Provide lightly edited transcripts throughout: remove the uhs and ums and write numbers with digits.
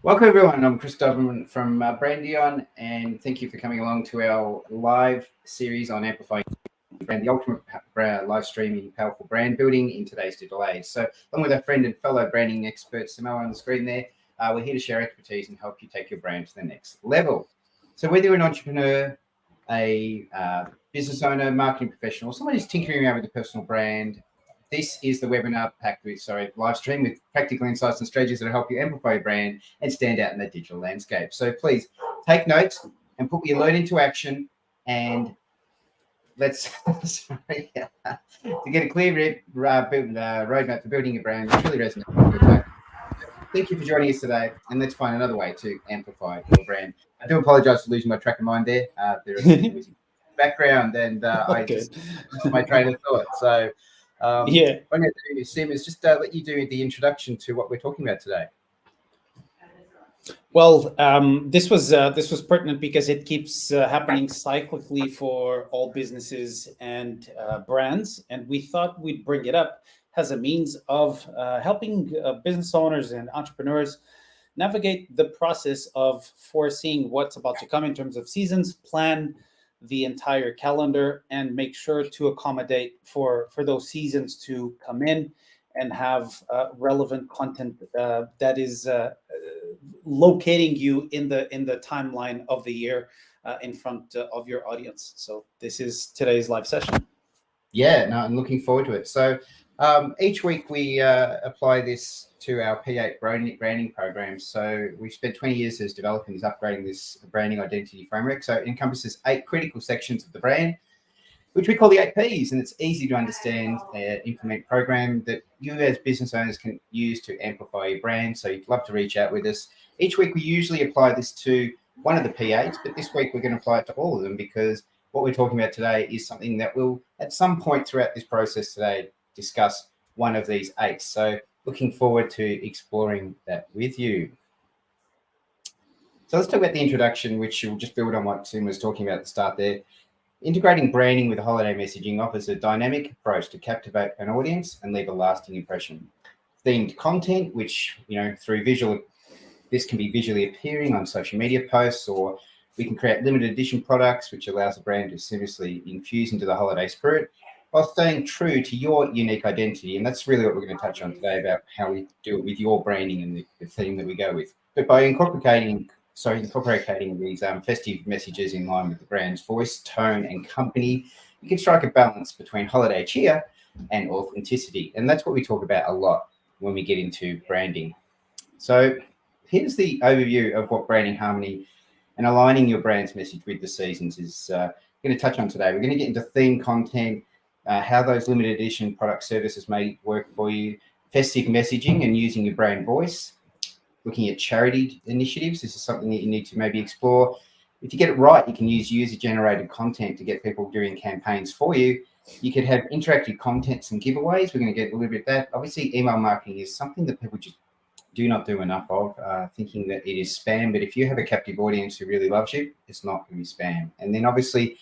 Welcome everyone. I'm Chris from Brandion, and thank you for coming along to our live series on amplifying brand, the ultimate live streaming powerful brand building in today's digital age. So, along with our friend and fellow branding expert Simao on the screen there, we're here to share expertise and help you take your brand to the next level. So, whether you're an entrepreneur, a business owner, marketing professional, someone who's tinkering around with a personal brand, this is the webinar packed with, live stream with practical insights and strategies that will help you amplify your brand and stand out in the digital landscape. So please take notes and put your learn into action, and let's to get a clear roadmap for building your brand, which really resonates with your. Thank you for joining us today, and let's find another way to amplify your brand. I do apologize for losing my track of mind there. There is some music background, and I just lost my train of thought. So what I'm going to do, Sim, is just let you do the introduction to what we're talking about today. Well, this was pertinent because it keeps happening cyclically for all businesses and brands, and we thought we'd bring it up as a means of helping business owners and entrepreneurs navigate the process of foreseeing what's about to come in terms of seasons, plan the entire calendar, and make sure to accommodate for those seasons to come in and have relevant content that is locating you in the timeline of the year in front of your audience. So this is today's live session. Yeah, no, I'm looking forward to it. So each week we apply this to our P8 branding program. So we've spent 20 years as developing this, upgrading this branding identity framework. So it encompasses 8 critical sections of the brand, which we call the 8 Ps, and it's easy to understand, implement program that you as business owners can use to amplify your brand. So you'd love to reach out with us. Each week we usually apply this to one of the P8s, but this week we're going to apply it to all of them, because what we're talking about today is something that will, at some point throughout this process today, discuss one of these 8. So looking forward to exploring that with you. So let's talk about the introduction, which will just build on what Sim was talking about at the start there. Integrating branding with holiday messaging offers a dynamic approach to captivate an audience and leave a lasting impression. Themed content, which, through visual, this can be visually appearing on social media posts, or we can create limited edition products, which allows the brand to seamlessly infuse into the holiday spirit while staying true to your unique identity. And that's really what we're going to touch on today, about how we do it with your branding and the theme that we go with. But by incorporating these festive messages in line with the brand's voice, tone, and company, you can strike a balance between holiday cheer and authenticity. And that's what we talk about a lot when we get into branding. So here's the overview of what branding harmony and aligning your brand's message with the seasons is going to touch on today. We're going to get into theme content, how those limited edition product services may work for you, festive messaging and using your brand voice, looking at charity initiatives. This is something that you need to maybe explore. If you get it right, you can use user-generated content to get people doing campaigns for you. You could have interactive contents and giveaways. We're going to get a little bit of that. Obviously, email marketing is something that people just do not do enough of, thinking that it is spam. But if you have a captive audience who really loves you, it's not going to be spam. And then obviously,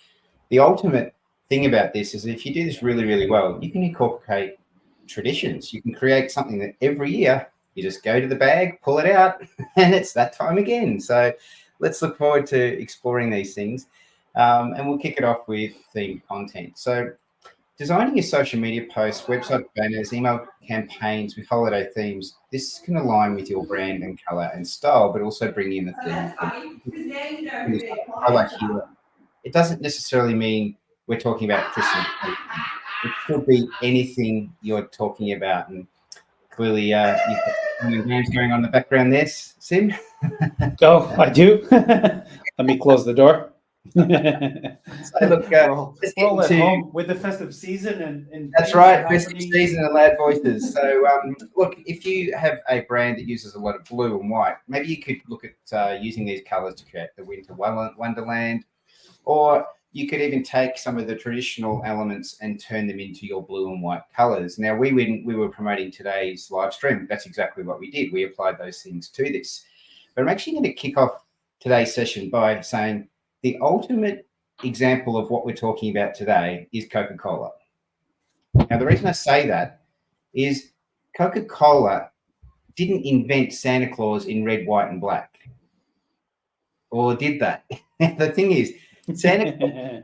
the ultimate thing about this is that if you do this really, really well, you can incorporate traditions. You can create something that every year you just go to the bag, pull it out, and it's that time again. So let's look forward to exploring these things. And we'll kick it off with themed content. So designing your social media posts, website banners, email campaigns with holiday themes, this can align with your brand and color and style, but also bring in the theme. I like here. It doesn't necessarily mean we're talking about Christmas. It could be anything you're talking about. And clearly, you've got some games going on in the background there, Sim. Oh, I do. Let me close the door. So look, we're all at home with the festive season, and that's right, festive season and loud voices. So look, if you have a brand that uses a lot of blue and white, maybe you could look at using these colors to create the winter wonderland, or you could even take some of the traditional elements and turn them into your blue and white colors. Now, we were promoting today's live stream. That's exactly what we did. We applied those things to this. But I'm actually going to kick off today's session by saying the ultimate example of what we're talking about today is Coca-Cola. Now, the reason I say that is Coca-Cola didn't invent Santa Claus in red, white, and black. Or did they? The thing is, Santa Claus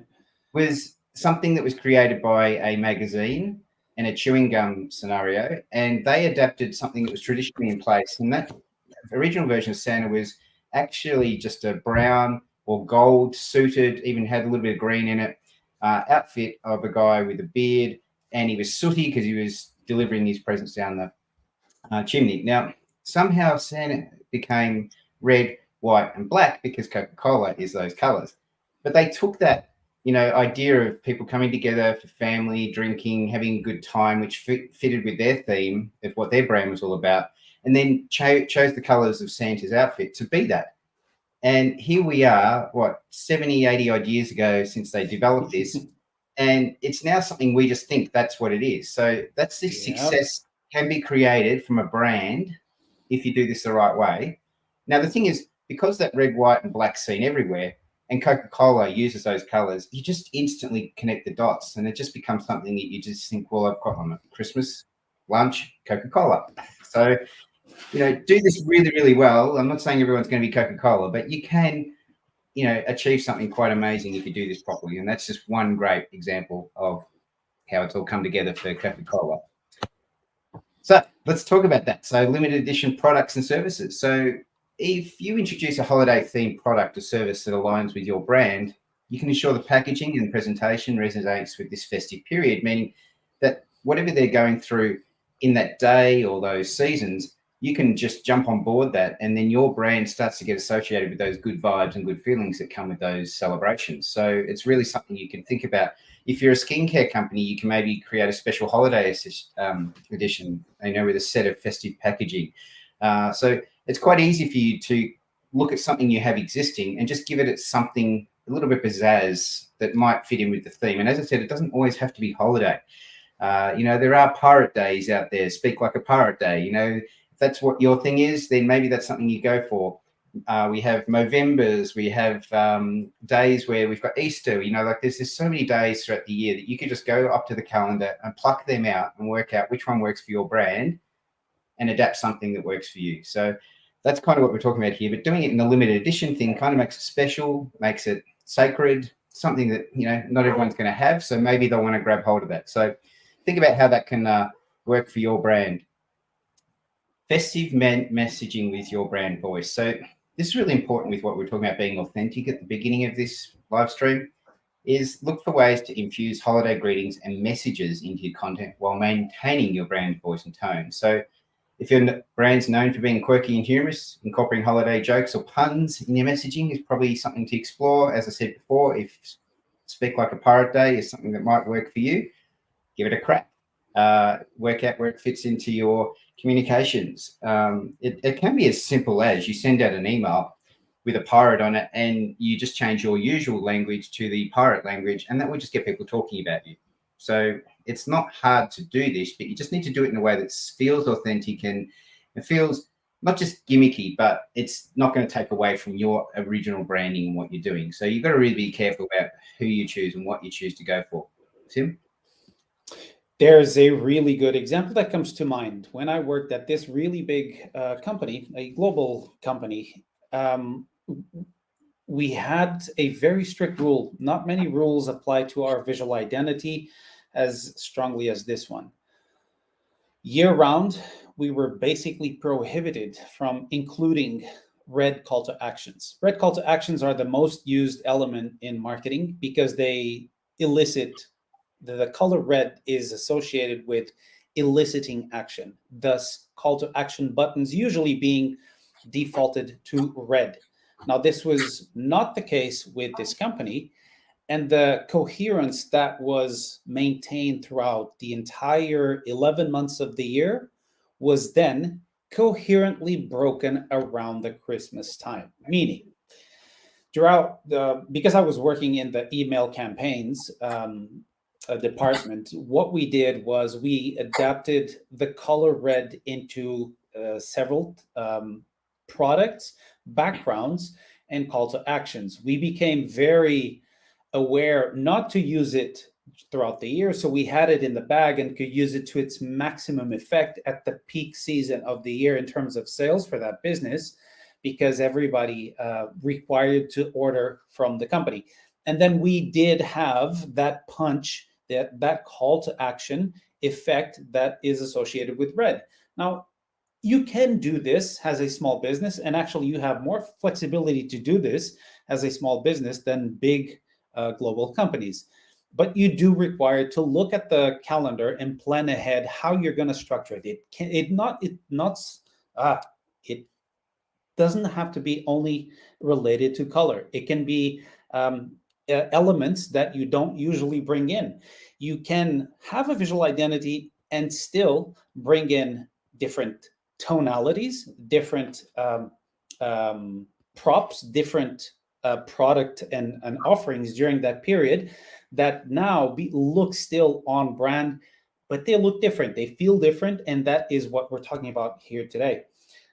was something that was created by a magazine and a chewing gum scenario, and they adapted something that was traditionally in place. And that original version of Santa was actually just a brown or gold suited, even had a little bit of green in it, outfit of a guy with a beard, and he was sooty because he was delivering his presents down the chimney. Now, somehow Santa became red, white, and black because Coca-Cola is those colors. But they took that, idea of people coming together for family, drinking, having a good time, which fitted with their theme of what their brand was all about, and then chose the colors of Santa's outfit to be that. And here we are, 70, 80 odd years ago since they developed this. And it's now something we just think that's what it is. So that's the success can be created from a brand if you do this the right way. Now, the thing is, because that red, white, and black seen everywhere, and Coca-Cola uses those colors, you just instantly connect the dots, and it just becomes something that you just think, well, I've got on a Christmas lunch, Coca-Cola. So, do this really, really well. I'm not saying everyone's going to be Coca-Cola, but you can, achieve something quite amazing if you do this properly. And that's just one great example of how it's all come together for Coca-Cola. So let's talk about that. So limited edition products and services. So if you introduce a holiday themed product or service that aligns with your brand, you can ensure the packaging and presentation resonates with this festive period, meaning that whatever they're going through in that day or those seasons, you can just jump on board that, and then your brand starts to get associated with those good vibes and good feelings that come with those celebrations. So it's really something you can think about. If you're a skincare company, you can maybe create a special holiday edition, with a set of festive packaging. So it's quite easy for you to look at something you have existing and just give it something a little bit pizzazz that might fit in with the theme. And as I said, it doesn't always have to be holiday. There are pirate days out there. Speak like a pirate day. If that's what your thing is, then maybe that's something you go for. We have Movembers, we have days where we've got Easter, there's so many days throughout the year that you could just go up to the calendar and pluck them out and work out which one works for your brand and adapt something that works for you. So that's kind of what we're talking about here. But doing it in a limited edition thing kind of makes it special, makes it sacred, something that, not everyone's going to have. So maybe they'll want to grab hold of that. So think about how that can work for your brand. Festive messaging with your brand voice. So this is really important with what we're talking about being authentic at the beginning of this live stream, is look for ways to infuse holiday greetings and messages into your content while maintaining your brand voice and tone. So if your brand's known for being quirky and humorous, incorporating holiday jokes or puns in your messaging is probably something to explore. As I said before, if Speak Like a Pirate Day is something that might work for you, give it a crack. Work out where it fits into your communications. It can be as simple as you send out an email with a pirate on it and you just change your usual language to the pirate language, and that will just get people talking about you. So it's not hard to do this, but you just need to do it in a way that feels authentic and it feels not just gimmicky, but it's not going to take away from your original branding and what you're doing. So you've got to really be careful about who you choose and what you choose to go for. Tim? There's a really good example that comes to mind. When I worked at this really big company, a global company, we had a very strict rule. Not many rules apply to our visual identity as strongly as this one. Year round, we were basically prohibited from including red call to actions. Red call to actions are the most used element in marketing because they elicit. The color red is associated with eliciting action, thus call to action buttons usually being defaulted to red. Now, this was not the case with this company, and the coherence that was maintained throughout the entire 11 months of the year was then coherently broken around the Christmas time, meaning because I was working in the email campaigns department, what we did was we adapted the color red into several products, backgrounds, and call to actions. We became very aware not to use it throughout the year. So we had it in the bag and could use it to its maximum effect at the peak season of the year in terms of sales for that business, because everybody required to order from the company. And then we did have that punch, that call to action effect that is associated with red. Now, you can do this as a small business, and actually you have more flexibility to do this as a small business than big global companies. But you do require to look at the calendar and plan ahead how you're going to structure it. It doesn't have to be only related to color. It can be elements that you don't usually bring in. You can have a visual identity and still bring in different tonalities, different props, different product and offerings during that period that now look still on brand, but they look different. They feel different, and that is what we're talking about here today.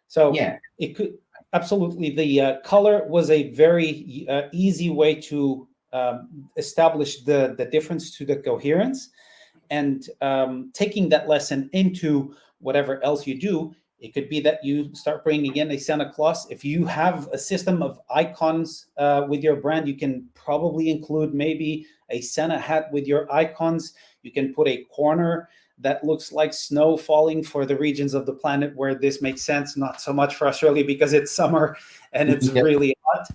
So Yeah. it could absolutely, the color was a very easy way to establish the difference to the coherence, and taking that lesson into whatever else you do. It could be that you start bringing in a Santa Claus. If you have a system of icons with your brand, you can probably include maybe a Santa hat with your icons. You can put a corner that looks like snow falling for the regions of the planet where this makes sense, not so much for Australia because it's summer and it's really hot.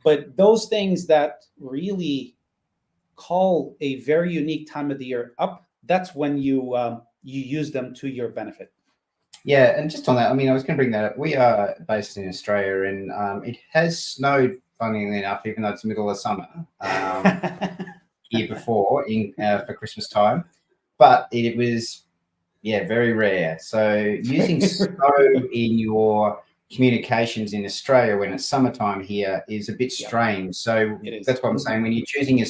But those things that really call a very unique time of the year up, that's when you use them to your benefit. Yeah, and just on that, I mean, I was going to bring that up. We are based in Australia, and it has snowed, funnily enough, even though it's the middle of summer, year before for Christmas time. But it was, very rare. So using snow in your communications in Australia when it's summertime here is a bit strange. So that's what I'm saying. When you're choosing your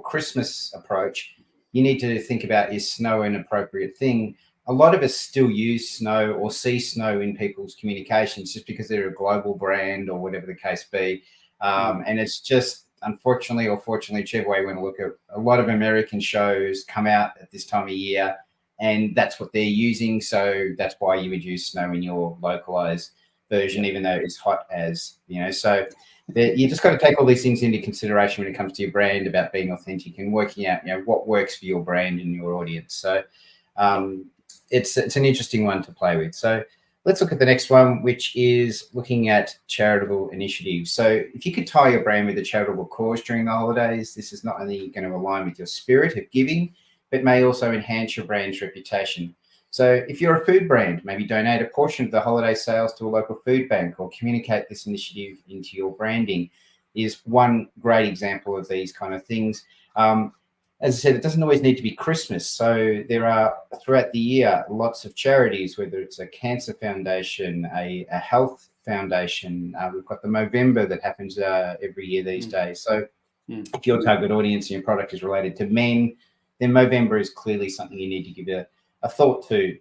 Christmas approach, you need to think about, is snow an appropriate thing? A lot of us still use snow or see snow in people's communications just because they're a global brand or whatever the case be. And it's just, unfortunately or fortunately, whichever way you want to look at it, a lot of American shows come out at this time of year and that's what they're using. So that's why you would use snow in your localized version, even though it's hot as, so you just got to take all these things into consideration when it comes to your brand about being authentic and working out, what works for your brand and your audience. So it's an interesting one to play with. So let's look at the next one, which is looking at charitable initiatives. So if you could tie your brand with a charitable cause during the holidays, this is not only going to align with your spirit of giving, but may also enhance your brand's reputation. So if you're a food brand, maybe donate a portion of the holiday sales to a local food bank or communicate this initiative into your branding is one great example of these kind of things. As I said, it doesn't always need to be Christmas. So there are, throughout the year, lots of charities, whether it's a cancer foundation, a health foundation. We've got the Movember that happens every year these days. So if your target audience and your product is related to men, then Movember is clearly something you need to give a thought to.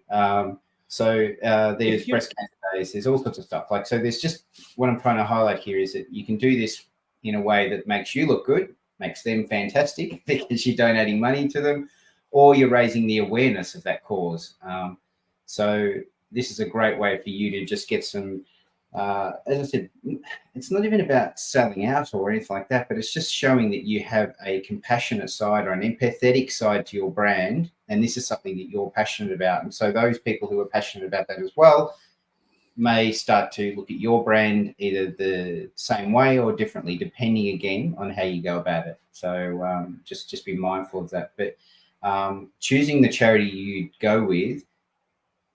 There's breast cancer days, there's all sorts of stuff. So there's just, what I'm trying to highlight here is that you can do this in a way that makes you look good, makes them fantastic because you're donating money to them, or you're raising the awareness of that cause. So this is a great way for you to just get some, as I said, it's not even about selling out or anything like that, but it's just showing that you have a compassionate side or an empathetic side to your brand. And this is something that you're passionate about. And so those people who are passionate about that as well may start to look at your brand either the same way or differently, depending again on how you go about it. So just be mindful of that. But choosing the charity you go with,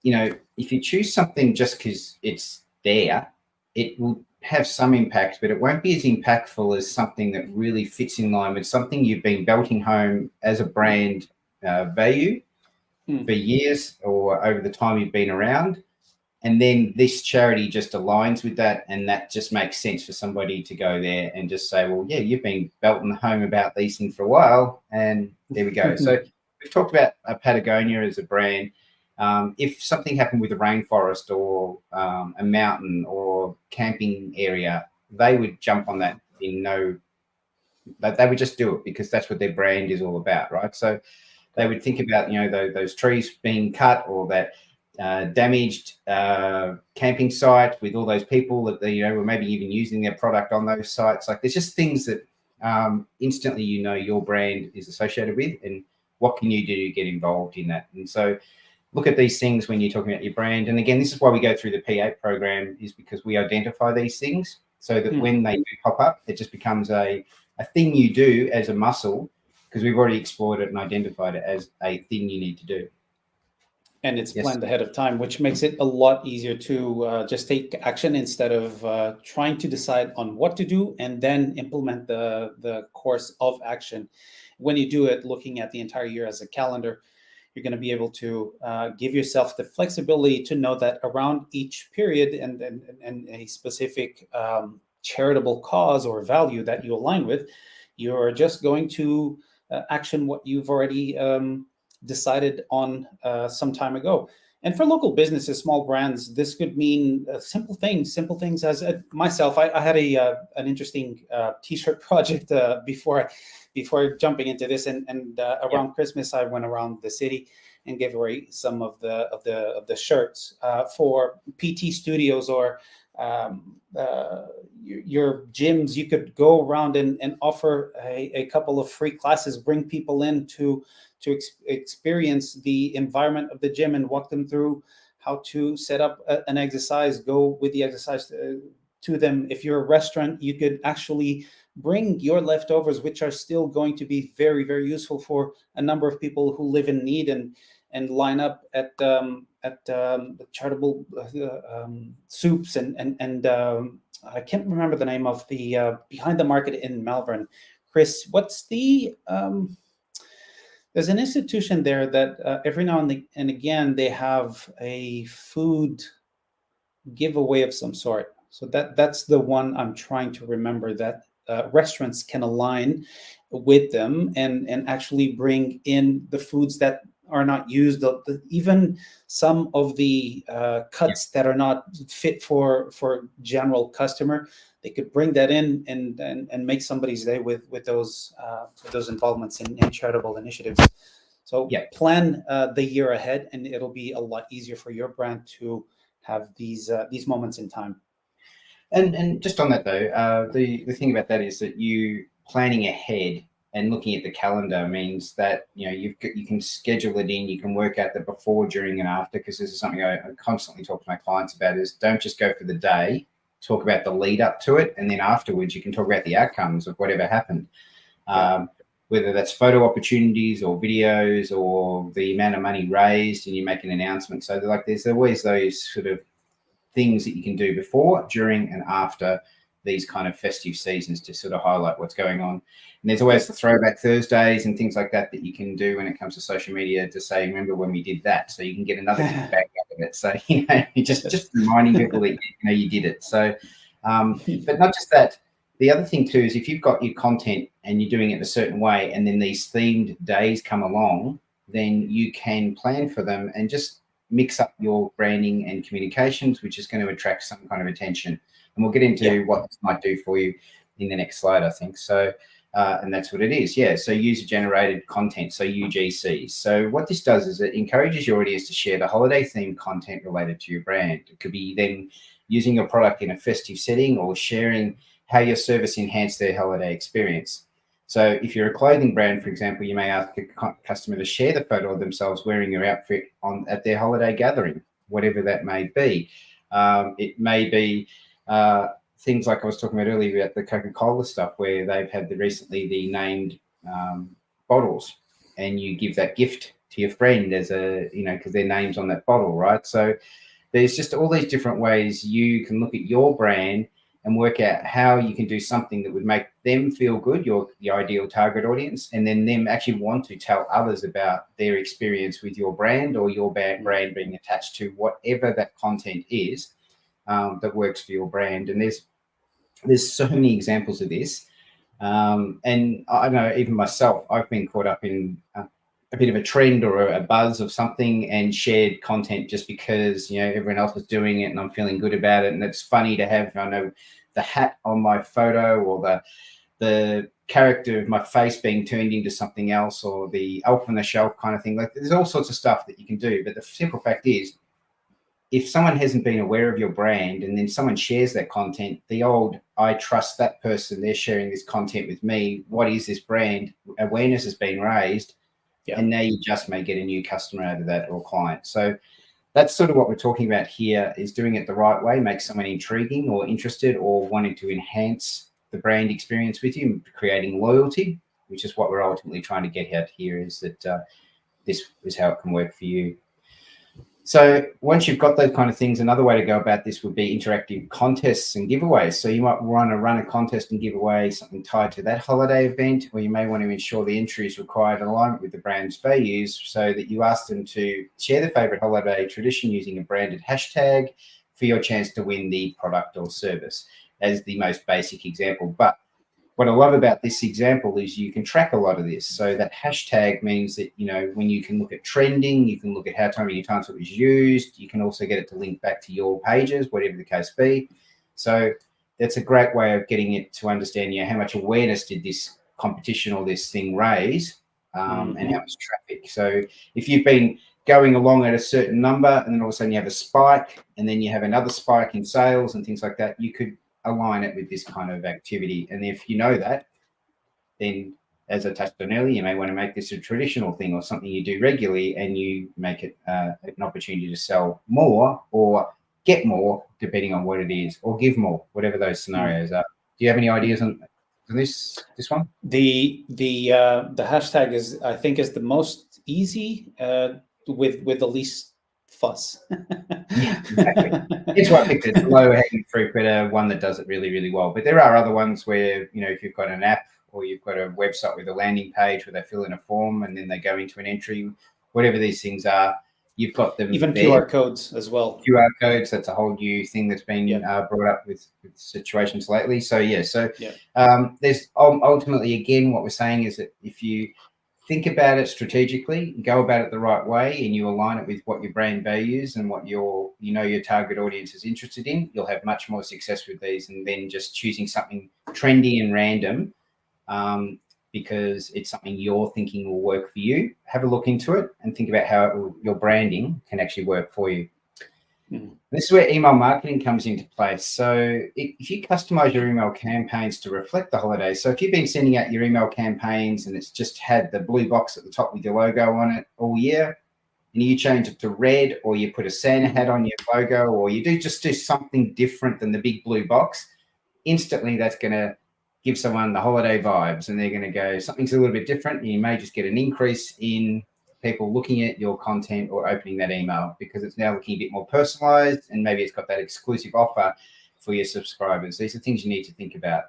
if you choose something just because it's there, it will have some impact, but it won't be as impactful as something that really fits in line with something you've been belting home as a brand value for years or over the time you've been around. And then this charity just aligns with that, and that just makes sense for somebody to go there and just say, well, yeah, you've been belting home about these things for a while, and there we go. So we've talked about Patagonia as a brand. If something happened with a rainforest or a mountain or camping area, they would jump on that in no they would just do it because that's what their brand is all about, right? So they would think about, those trees being cut, or that damaged camping site with all those people that they, were maybe even using their product on those sites. Like, there's just things that instantly, your brand is associated with, and what can you do to get involved in that? And so look at these things when you're talking about your brand. And again, this is why we go through the P8 program, is because we identify these things so that when they do pop up, it just becomes a thing you do as a muscle, because we've already explored it and identified it as a thing you need to do. And it's planned ahead of time, which makes it a lot easier to just take action instead of trying to decide on what to do and then implement the course of action. When you do it, looking at the entire year as a calendar, you're going to be able to give yourself the flexibility to know that around each period and a specific charitable cause or value that you align with, you're just going to action what you've already decided on some time ago. And for local businesses, small brands, this could mean simple things as myself. I had an interesting t-shirt project before jumping into this, and around Christmas, I went around the city and gave away some of the shirts for PT studios or your gyms. You could go around and offer a couple of free classes, bring people in to experience the environment of the gym and walk them through how to set up an exercise, go with the exercise to them. If you're a restaurant, you could actually bring your leftovers, which are still going to be very, very useful for a number of people who live in need, and line up at charitable soups and I can't remember the name of the behind the market in Melbourne. Chris, what's the there's an institution there that every now and again they have a food giveaway of some sort. So that's the one I'm trying to remember, that restaurants can align with them and actually bring in the foods that are not used, even some of the cuts that are not fit for general customer. They could bring that in and make somebody's day with those involvements in charitable initiatives. So plan the year ahead, and it'll be a lot easier for your brand to have these moments in time. And just on that though, the thing about that is that you planning ahead and looking at the calendar means that you can schedule it in. You can work out the before, during, and after, because this is something I constantly talk to my clients about. Is don't just go for the day. Talk about the lead up to it, and then afterwards you can talk about the outcomes of whatever happened. Whether that's photo opportunities or videos or the amount of money raised, and you make an announcement. So there's always those sort of things that you can do before, during, and after these kind of festive seasons to sort of highlight what's going on. And there's always the throwback Thursdays and things like that you can do when it comes to social media to say, remember when we did that? So you can get another feedback out of it. So, just reminding people that, you did it. So, but not just that. The other thing too is if you've got your content and you're doing it a certain way, and then these themed days come along, then you can plan for them and just mix up your branding and communications, which is going to attract some kind of attention. And we'll get into what this might do for you in the next slide, I think. So, and that's what it is. Yeah. So user-generated content, so UGCs. So what this does is it encourages your audience to share the holiday-themed content related to your brand. It could be then using your product in a festive setting, or sharing how your service enhanced their holiday experience. So if you're a clothing brand, for example, you may ask a customer to share the photo of themselves wearing your outfit at their holiday gathering, whatever that may be. It may be things like I was talking about earlier about the Coca-Cola stuff, where they've had recently the named bottles, and you give that gift to your friend as because their name's on that bottle, right? So there's just all these different ways you can look at your brand and work out how you can do something that would make them feel good, your ideal target audience, and then them actually want to tell others about their experience with your brand, or your brand being attached to whatever that content is that works for your brand. And there's so many examples of this. And I know even myself, I've been caught up in a bit of a trend or a buzz of something and shared content just because, everyone else was doing it and I'm feeling good about it. And it's funny to have, the hat on my photo, or the character of my face being turned into something else, or the elf on the shelf kind of thing. Like, there's all sorts of stuff that you can do. But the simple fact is, if someone hasn't been aware of your brand and then someone shares that content, the old, I trust that person, they're sharing this content with me, what is this brand? Awareness has been raised. Yeah. And now you just may get a new customer out of that, or client. So that's sort of what we're talking about here, is doing it the right way, make someone intriguing or interested or wanting to enhance the brand experience with you, creating loyalty, which is what we're ultimately trying to get out here, is that this is how it can work for you. So once you've got those kind of things, another way to go about this would be interactive contests and giveaways. So you might want to run a contest and give away something tied to that holiday event, or you may want to ensure the entries required alignment with the brand's values, so that you ask them to share their favorite holiday tradition using a branded hashtag for your chance to win the product or service, as the most basic example. But what I love about this example is you can track a lot of this. So that hashtag means that, you know, when you can look at trending, you can look at how many times it was used. You can also get it to link back to your pages, whatever the case be. So that's a great way of getting it to understand, you know, how much awareness did this competition or this thing raise, and how much traffic. So if you've been going along at a certain number and then all of a sudden you have a spike and then you have another spike in sales and things like that, you could align it with this kind of activity. And if you know that, then, as I touched on earlier, you may want to make this a traditional thing or something you do regularly, and you make it an opportunity to sell more or get more, depending on what it is, or give more, whatever those scenarios are. Do you have any ideas on this one? The hashtag is, I think, is the most easy with the least fuss. Yeah, exactly. It's what I picked. It's low hanging fruit, but one that does it really, really well. But there are other ones where, you know, if you've got an app or you've got a website with a landing page where they fill in a form and then they go into an entry, whatever these things are, you've got them. Even there. QR codes as well. QR codes, that's a whole new thing that's been brought up with situations lately. So, there's ultimately, again, what we're saying is that if you think about it strategically, go about it the right way, and you align it with what your brand values and what your target audience is interested in, you'll have much more success with these than then just choosing something trendy and random because it's something you're thinking will work for you. Have a look into it and think about how your branding can actually work for you. This is where email marketing comes into place. So if you customize your email campaigns to reflect the holidays, so if you've been sending out your email campaigns and it's just had the blue box at the top with your logo on it all year, and you change it to red, or you put a Santa hat on your logo, or you do something different than the big blue box, instantly that's going to give someone the holiday vibes, and they're going to go, something's a little bit different. And you may just get an increase in people looking at your content or opening that email, because it's now looking a bit more personalized, and maybe it's got that exclusive offer for your subscribers. These are things you need to think about.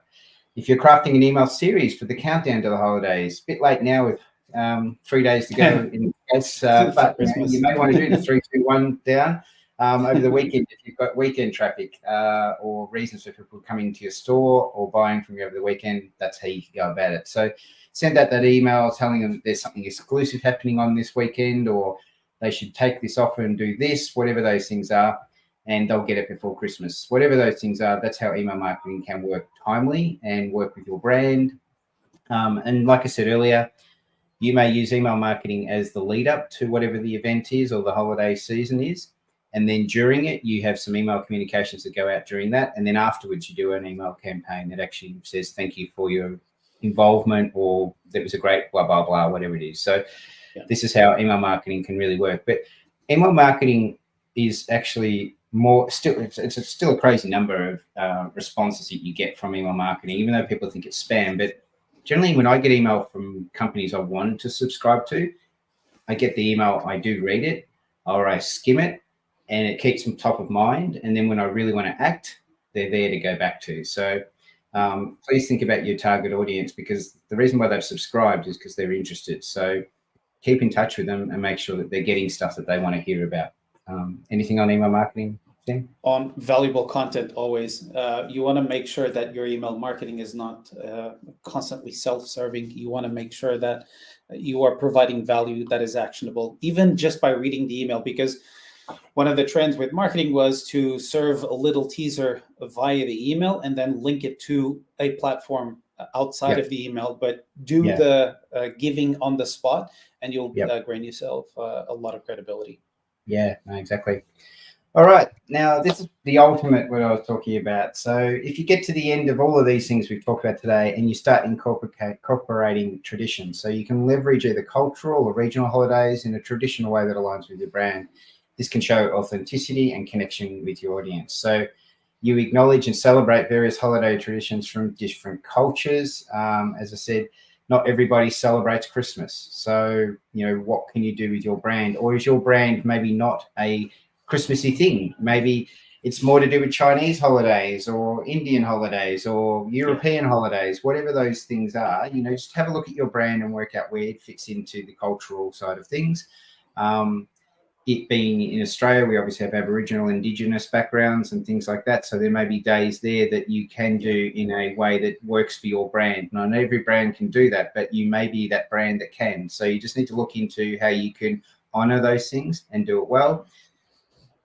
If you're crafting an email series for the countdown to the holidays, a bit late now with 3 days to go in case, but you may want to do the 3, 2, 1 down over the weekend if you've got weekend traffic or reasons for people coming to your store or buying from you over the weekend. That's how you can go about it. So send out that email telling them that there's something exclusive happening on this weekend, or they should take this offer and do this, whatever those things are, and they'll get it before Christmas. Whatever those things are, that's how email marketing can work timely and work with your brand. And like I said earlier, you may use email marketing as the lead up to whatever the event is or the holiday season is. And then during it, you have some email communications that go out during that. And then afterwards, you do an email campaign that actually says, thank you for your involvement, or that was a great blah, blah, blah, whatever it is. So this is how email marketing can really work. But email marketing is actually it's still a crazy number of responses that you get from email marketing, even though people think it's spam. But generally, when I get email from companies I want to subscribe to, I get the email, I do read it, or I skim it, and it keeps them top of mind. And then when I really want to act, they're there to go back to. So please think about your target audience, because the reason why they've subscribed is because they're interested. So keep in touch with them and make sure that they're getting stuff that they want to hear about. Anything on email marketing, Tim? On valuable content, always. You want to make sure that your email marketing is not constantly self-serving. You want to make sure that you are providing value that is actionable, even just by reading the email, because one of the trends with marketing was to serve a little teaser via the email and then link it to a platform outside of the email, but do Yeah. the giving on the spot, and you'll Yep. gain yourself a lot of credibility. Yeah, no, exactly. All right. Now, this is the ultimate what I was talking about. So if you get to the end of all of these things we've talked about today and you start incorporating traditions, so you can leverage either cultural or regional holidays in a traditional way that aligns with your brand. This can show authenticity and connection with your audience. So you acknowledge and celebrate various holiday traditions from different cultures. As I said, not everybody celebrates Christmas. So, what can you do with your brand? Or is your brand maybe not a Christmassy thing? Maybe it's more to do with Chinese holidays or Indian holidays or European holidays, whatever those things are. Just have a look at your brand and work out where it fits into the cultural side of things. It being in Australia, we obviously have Aboriginal, Indigenous backgrounds and things like that. So there may be days there that you can do in a way that works for your brand. Not every brand can do that, but you may be that brand that can. So you just need to look into how you can honor those things and do it well.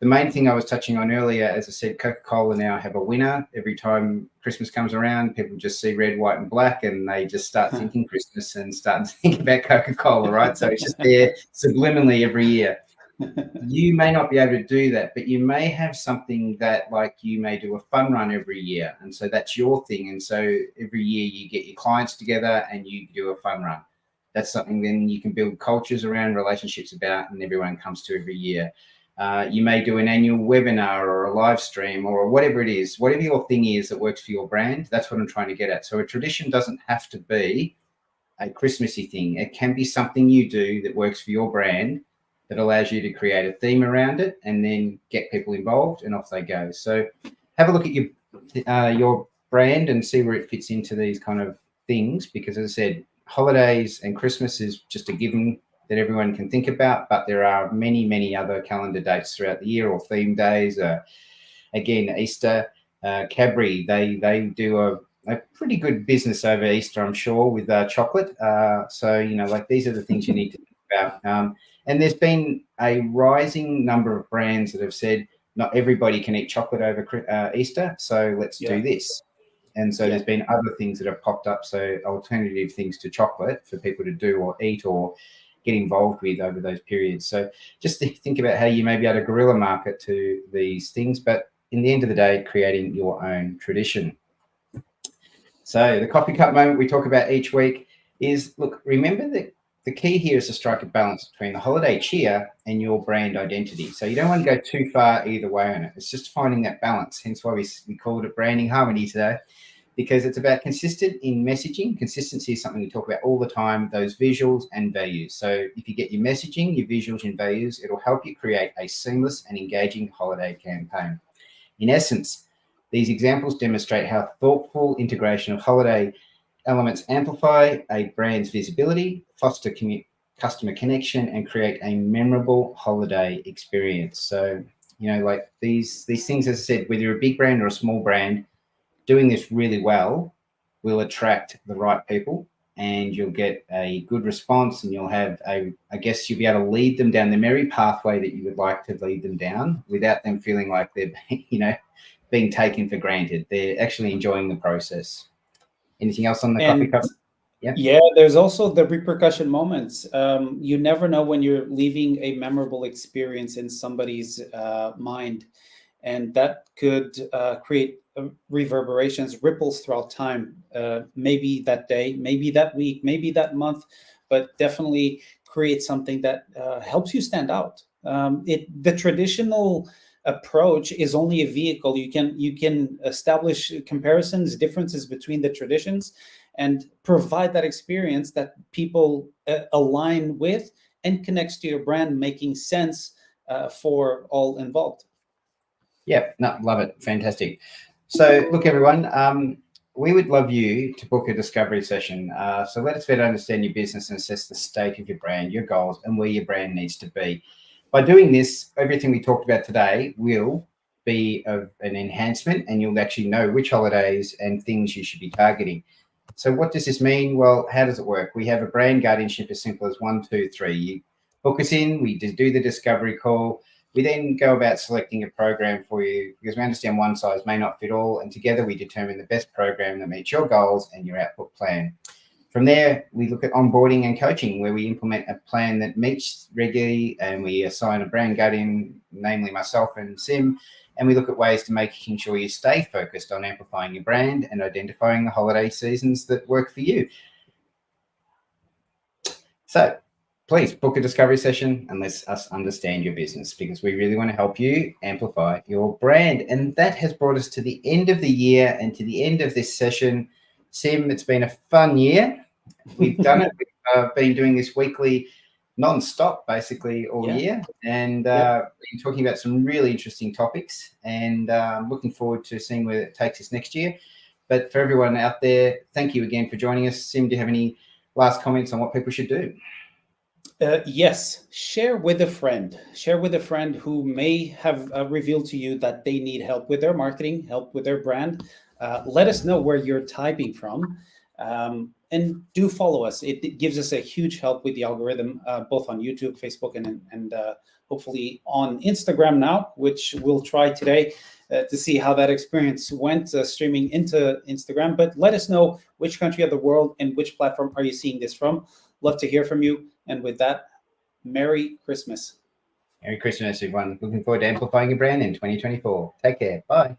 The main thing I was touching on earlier, as I said, Coca-Cola now have a winner. Every time Christmas comes around, people just see red, white, and black, and they just start thinking Christmas and start to think about Coca-Cola, right? So it's just there subliminally every year. You may not be able to do that, but you may have something that, like, you may do a fun run every year. And so that's your thing. And so every year you get your clients together and you do a fun run. That's something then you can build cultures around, relationships about, and everyone comes to every year. You may do an annual webinar or a live stream or whatever it is, whatever your thing is that works for your brand. That's what I'm trying to get at. So a tradition doesn't have to be a Christmassy thing. It can be something you do that works for your brand, that allows you to create a theme around it and then get people involved, and off they go. So have a look at your brand and see where it fits into these kind of things, because as I said, holidays and Christmas is just a given that everyone can think about, but there are many, many other calendar dates throughout the year or theme days. Again, Easter, Cadbury, they do a pretty good business over Easter, I'm sure, with chocolate. So, these are the things you need to think about. And there's been a rising number of brands that have said, not everybody can eat chocolate over Easter, so let's do this. And so there's been other things that have popped up, so alternative things to chocolate for people to do or eat or get involved with over those periods. So just think about how you may be able to guerrilla market to these things, but in the end of the day, creating your own tradition. So the coffee cup moment we talk about each week is, look, remember that the key here is to strike a balance between the holiday cheer and your brand identity. So you don't want to go too far either way on it. It's just finding that balance. Hence why we called it branding harmony today, because it's about consistent in messaging. Consistency is something we talk about all the time, those visuals and values. So if you get your messaging, your visuals and values, it'll help you create a seamless and engaging holiday campaign. In essence, these examples demonstrate how thoughtful integration of holiday elements amplify a brand's visibility, foster customer connection, and create a memorable holiday experience. So, like these things, as I said, whether you're a big brand or a small brand, doing this really well will attract the right people, and you'll get a good response, and you'll have I guess you'll be able to lead them down the merry pathway that you would like to lead them down, without them feeling like they're, being taken for granted. They're actually enjoying the process. Anything else on the coffee cup? Yeah, there's also the repercussion moments. You never know when you're leaving a memorable experience in somebody's mind, and that could create reverberations, ripples throughout time. Maybe that day, maybe that week, maybe that month, but definitely create something that helps you stand out. The traditional approach is only a vehicle. You can establish comparisons, differences between the traditions, and provide that experience that people align with and connects to your brand, making sense for all involved. Yeah, no, love it. Fantastic. So look, everyone, we would love you to book a discovery session. So let us better understand your business and assess the state of your brand, your goals, and where your brand needs to be. By doing this, everything we talked about today will be an enhancement, and you'll actually know which holidays and things you should be targeting. So what does this mean? Well, how does it work? We have a brand guardianship as simple as 1, 2, 3. You book us in, we do the discovery call. We then go about selecting a program for you because we understand one size may not fit all, and together we determine the best program that meets your goals and your output plan. From there, we look at onboarding and coaching, where we implement a plan that meets regularly, and we assign a brand guardian, namely myself and Sim, and we look at ways to making sure you stay focused on amplifying your brand and identifying the holiday seasons that work for you. So please book a discovery session and let us understand your business, because we really want to help you amplify your brand. And that has brought us to the end of the year and to the end of this session. Sim, it's been a fun year. We've done it. We've been doing this weekly, non-stop, basically all year, and been talking about some really interesting topics, and looking forward to seeing where it takes us next year. But for everyone out there, thank you again for joining us. Sim, do you have any last comments on what people should do? Yes, share with a friend. Share with a friend who may have revealed to you that they need help with their marketing, help with their brand. Let us know where you're typing from, and do follow us. It gives us a huge help with the algorithm, both on YouTube, Facebook, and hopefully on Instagram now, which we'll try today to see how that experience went, streaming into Instagram. But let us know which country of the world and which platform are you seeing this from. Love to hear from you. And with that, Merry Christmas. Merry Christmas, everyone. Looking forward to amplifying your brand in 2024. Take care. Bye.